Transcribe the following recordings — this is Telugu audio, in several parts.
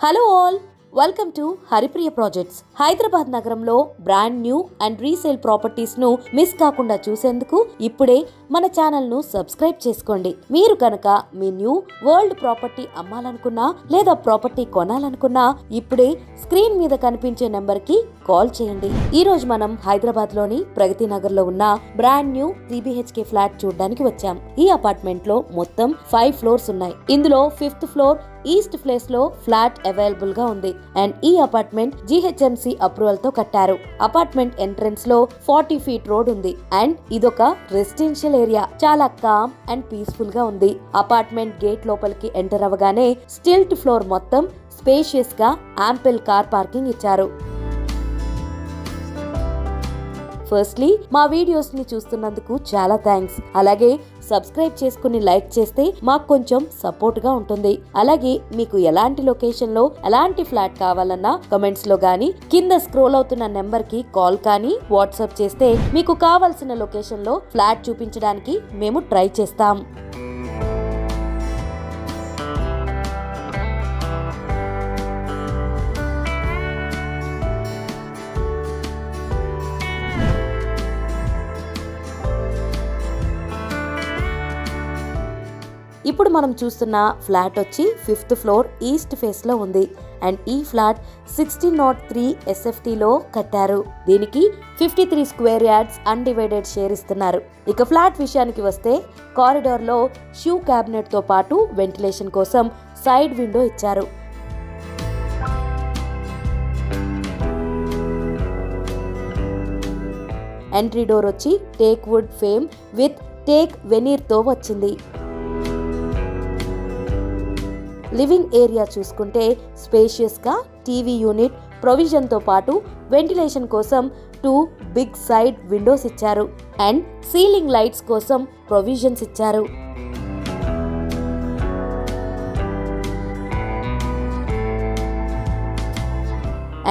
Hello all, welcome to Haripriya projects. Hyderabad నగరంలో brand new and resale properties ను మిస్ కాకుండా చూసేందుకు ఇప్పుడే మన ఛానల్ ను సబ్స్క్రైబ్ చేసుకోండి. మీరు కనుక మీ న్యూ వరల్డ్ ప్రాపర్టీ అమ్మాలనుకున్నా లేదా ప్రాపర్టీ కొనాలనుకున్నా ఇప్పుడే స్క్రీన్ మీద కనిపించే నెంబర్ కి కాల్ చేయండి. ఈ రోజు మనం హైదరాబాద్ లోని ప్రగతి నగర్ లో ఉన్న బ్రాండ్ న్యూ 3 BHK ఫ్లాట్ చూడడానికి వచ్చాం. ఈ అపార్ట్మెంట్ లో మొత్తం 5 ఫ్లోర్స్ ఉన్నాయి. ఇందులో 5th ఫ్లోర్ ఈస్ట్ ప్లేస్ లో ఫ్లాట్ అవైలబుల్ గా ఉంది. అండ్ ఈ అపార్ట్మెంట్ GHMC అప్రూవల్ తో కట్టారు. అపార్ట్మెంట్ ఎంట్రన్స్ లో 40 feet రోడ్ ఉంది. అండ్ ఇదొక రెసిడెన్షియల్ ఏరియా. చాలా కామ్ అండ్ పీస్ఫుల్ గా ఉంది. అపార్ట్మెంట్ గేట్ లోపలికి ఎంటర్ అవ్వగానే స్టిల్ట్ ఫ్లోర్ మొత్తం స్పేషియస్ గా యాంపిల్ కార్ పార్కింగ్ ఇచ్చారు. ఫస్ట్లీ మా వీడియోస్ ని చూస్తున్నందుకు చాలా థ్యాంక్స్. అలాగే సబ్స్క్రైబ్ చేసుకుని లైక్ చేస్తే మాకు కొంచెం సపోర్ట్ గా ఉంటుంది. అలాగే మీకు ఎలాంటి లొకేషన్ లో ఎలాంటి ఫ్లాట్ కావాలన్నా కమెంట్స్ లో గానీ కింద స్క్రోల్ అవుతున్న నెంబర్ కి కాల్ కానీ వాట్సాప్ చేస్తే మీకు కావాల్సిన లొకేషన్ లో ఫ్లాట్ చూపించడానికి మేము ట్రై చేస్తాం. ఇప్పుడు మనం చూస్తున్న ఫ్లాట్ వచ్చి 5th ఫ్లోర్ ఈస్ట్ ఫేస్ లో ఉంది. అండ్ ఈ ఫ్లాట్ 1603 SFT లో కట్టారు. దీనికి 53 స్క్వేర్ యార్డ్స్ అన్డివైడెడ్ షేర్ ఇస్తున్నారు. ఇక ఫ్లాట్ విషయానికి వస్తే కారిడార్ లో షూ క్యాబినెట్ తో పాటు వెంటిలేషన్ కోసం సైడ్ విండో ఇచ్చారు. ఎంట్రీ డోర్ వచ్చి teak wood frame with teak veneer తో వచ్చింది. లివింగ్ ఏరియా చూసుకుంటే స్పేషియస్ గా టీవీ యూనిట్ ప్రొవిజన్ తో పాటు వెంటిలేషన్ కోసం 2 బిగ్ సైడ్ విండోస్ ఇచ్చారు. అండ్ సీలింగ్ లైట్స్ కోసం ప్రొవిజన్స్ ఇచ్చారు.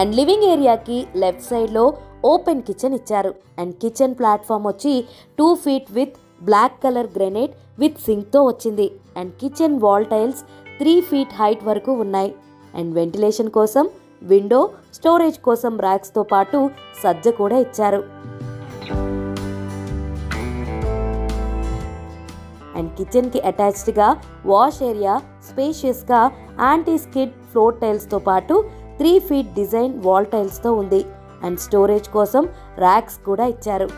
అండ్ లివింగ్ ఏరియాకి లెఫ్ట్ సైడ్ లో ఓపెన్ కిచెన్ ఇచ్చారు. అండ్ కిచెన్ ప్లాట్ఫామ్ వచ్చి 2 feet with black colour granite with sink తో వచ్చింది. And kitchen wall tiles 3 feet height వరకు ఉన్నాయి. అండ్ వెంటిలేషన్ కోసం విండో, స్టోరేజ్ కోసం ర్యాక్స్ తో పాటు సజ్జ కూడా ఇచ్చారు. అండ్ కిచెన్ కి అటాచ్డ్ గా వాష్ ఏరియా స్పేషియస్ గా యాంటీ స్కిడ్ ఫ్లోర్ టైల్స్ తో పాటు 3 feet డిజైన్ వాల్ టైల్స్ తో ఉంది. అండ్ స్టోరేజ్ కోసం ర్యాక్స్ కూడా ఇచ్చారు.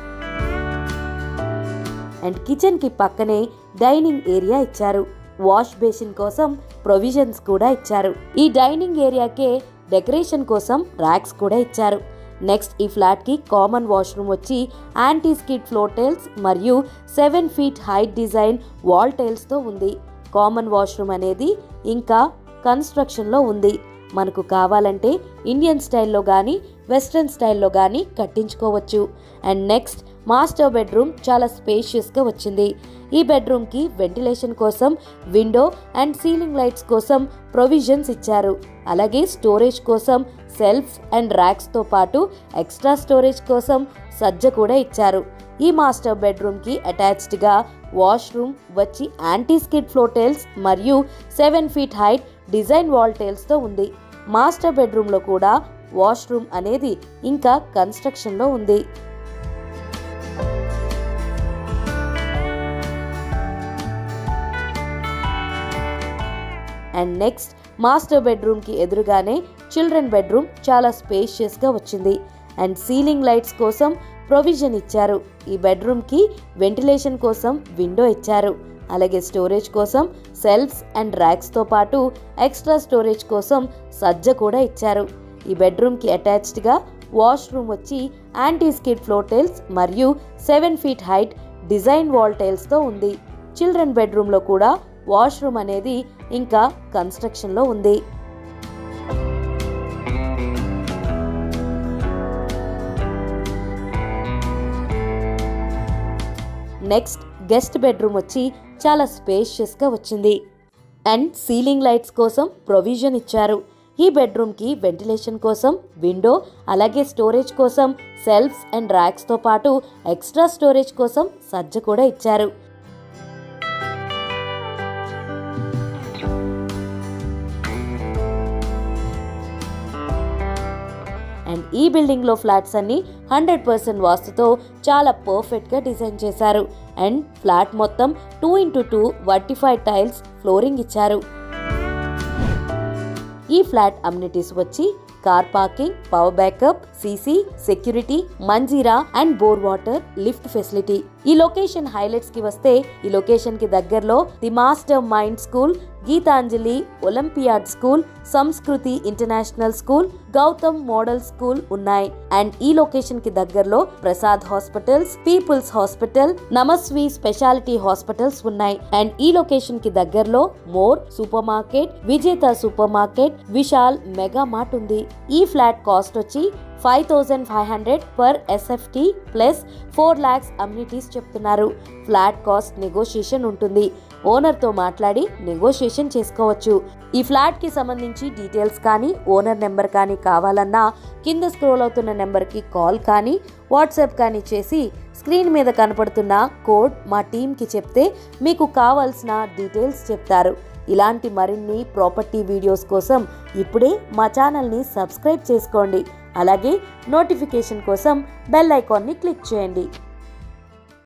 అండ్ కిచెన్ కి పక్కనే డైనింగ్ ఏరియా ఇచ్చారు. వాష్ బేసిన్ కోసం ప్రొవిజన్స్ కూడా ఇచ్చారు. ఈ డైనింగ్ ఏరియాకే డెకరేషన్ కోసం ర్యాక్స్ కూడా ఇచ్చారు. నెక్స్ట్ ఈ ఫ్లాట్ కి కామన్ వాష్రూమ్ వచ్చి యాంటీ స్కిడ్ ఫ్లోర్ టైల్స్ మరియు 7 feet height design wall tiles తో ఉంది. కామన్ వాష్రూమ్ అనేది ఇంకా కన్స్ట్రక్షన్ లో ఉంది. మనకు కావాలంటే ఇండియన్ స్టైల్లో కానీ వెస్ట్రన్ స్టైల్లో కానీ కట్టించుకోవచ్చు. అండ్ నెక్స్ట్ మాస్టర్ బెడ్రూమ్ చాలా స్పేషియస్గా వచ్చింది. ఈ బెడ్రూమ్కి వెంటిలేషన్ కోసం విండో అండ్ సీలింగ్ లైట్స్ కోసం ప్రొవిజన్స్ ఇచ్చారు. అలాగే స్టోరేజ్ కోసం సెల్ఫ్స్ అండ్ ర్యాక్స్తో పాటు ఎక్స్ట్రా స్టోరేజ్ కోసం సజ్జ కూడా ఇచ్చారు. ఈ మాస్టర్ బెడ్రూమ్కి అటాచ్డ్గా వాష్రూమ్ వచ్చి యాంటీ స్కిడ్ ఫ్లోర్ టైల్స్ మరియు 7 feet హైట్ డిజైన్ వాల్ టైల్స్తో ఉంది. మాస్టర్ బెడ్రూమ్లో కూడా వాష్రూమ్ అనేది ఇంకా కన్స్ట్రక్షన్లో ఉంది. అండ్ నెక్స్ట్ మాస్టర్ బెడ్రూమ్కి ఎదురుగానే చిల్డ్రన్ బెడ్రూమ్ చాలా స్పేషియస్గా వచ్చింది. అండ్ సీలింగ్ లైట్స్ కోసం ప్రొవిజన్ ఇచ్చారు. ఈ బెడ్రూమ్కి వెంటిలేషన్ కోసం విండో ఇచ్చారు. అలాగే స్టోరేజ్ కోసం సెల్ఫ్స్ అండ్ ర్యాక్స్తో పాటు ఎక్స్ట్రా స్టోరేజ్ కోసం సజ్జ కూడా ఇచ్చారు. ఈ బెడ్రూమ్కి అటాచ్డ్గా వాష్రూమ్ వచ్చి యాంటీ స్కిడ్ ఫ్లోర్ టైల్స్ మరియు 7 feet హైట్ డిజైన్ వాల్ టైల్స్తో ఉంది. చిల్డ్రన్ బెడ్రూమ్లో కూడా వాష్రూమ్ అనేది ఇంకా కన్స్ట్రక్షన్లో ఉంది. నెక్స్ట్ గెస్ట్ బెడ్రూమ్ వచ్చి చాలా స్పేషియస్గా వచ్చింది. అండ్ సీలింగ్ లైట్స్ కోసం ప్రొవిజన్ ఇచ్చారు. ఈ బెడ్రూమ్కి వెంటిలేషన్ కోసం విండో, అలాగే స్టోరేజ్ కోసం సెల్ఫ్స్ అండ్ ర్యాక్స్తో పాటు ఎక్స్ట్రా స్టోరేజ్ కోసం సజ్జ కూడా ఇచ్చారు. అండ్ ఈ బిల్డింగ్ లో ఫ్లాట్స్ అన్ని 100% వాస్తుతో చాలా పర్ఫెక్ట్ గా డిజైన్ చేశారు. అండ్ ఫ్లాట్ మొత్తం 2x2 వర్టిఫైడ్ టైల్స్ ఫ్లోరింగ్ ఇచ్చారు. ఈ ఫ్లాట్ అమ్యూనిటీస్ వచ్చి car parking, power backup, CC, security, Manjira and bore water, lift facility. ఈ లొకేషన్ హైలైట్స్ కి వస్తే ఈ లొకేషన్ కి దగ్గరలో the master mind school, Geethanjali olympiad school, Sanskriti international school, Gautam model school ఉన్నాయి. అండ్ ఈ లొకేషన్ కి దగ్గరలో Prasad hospitals, people's hospital, Namasvi speciality hospitals ఉన్నాయి. అండ్ ఈ లొకేషన్ కి దగ్గరలో more super market, Vijetha super market, Vishal mega mart ఉంది. ఈ ఫ్లాట్ కాస్ట్ వచ్చి 5500 per SFT plus 4 lakhs amenities చెప్తున్నారు. ఫ్లాట్ కాస్ట్ నెగోషియేషన్ ఉంటుంది. ఓనర్తో మాట్లాడి నెగోషియేషన్ చేసుకోవచ్చు. ఈ ఫ్లాట్ కి సంబంధించి డీటెయిల్స్ కానీ ఓనర్ నెంబర్ కానీ కావాలన్నా కింద స్క్రోల్ అవుతున్న నెంబర్కి కాల్ కానీ వాట్సాప్ కానీ చేసి స్క్రీన్ మీద కనపడుతున్న కోడ్ మా టీంకి చెప్తే మీకు కావాల్సిన డీటెయిల్స్ చెప్తారు. ఇలాంటి మరిన్ని ప్రాపర్టీ వీడియోస్ కోసం ఇప్పుడే మా ఛానల్ని సబ్స్క్రైబ్ చేసుకోండి. అలాగే నోటిఫికేషన్ కోసం బెల్ ఐకాన్ని క్లిక్ చేయండి.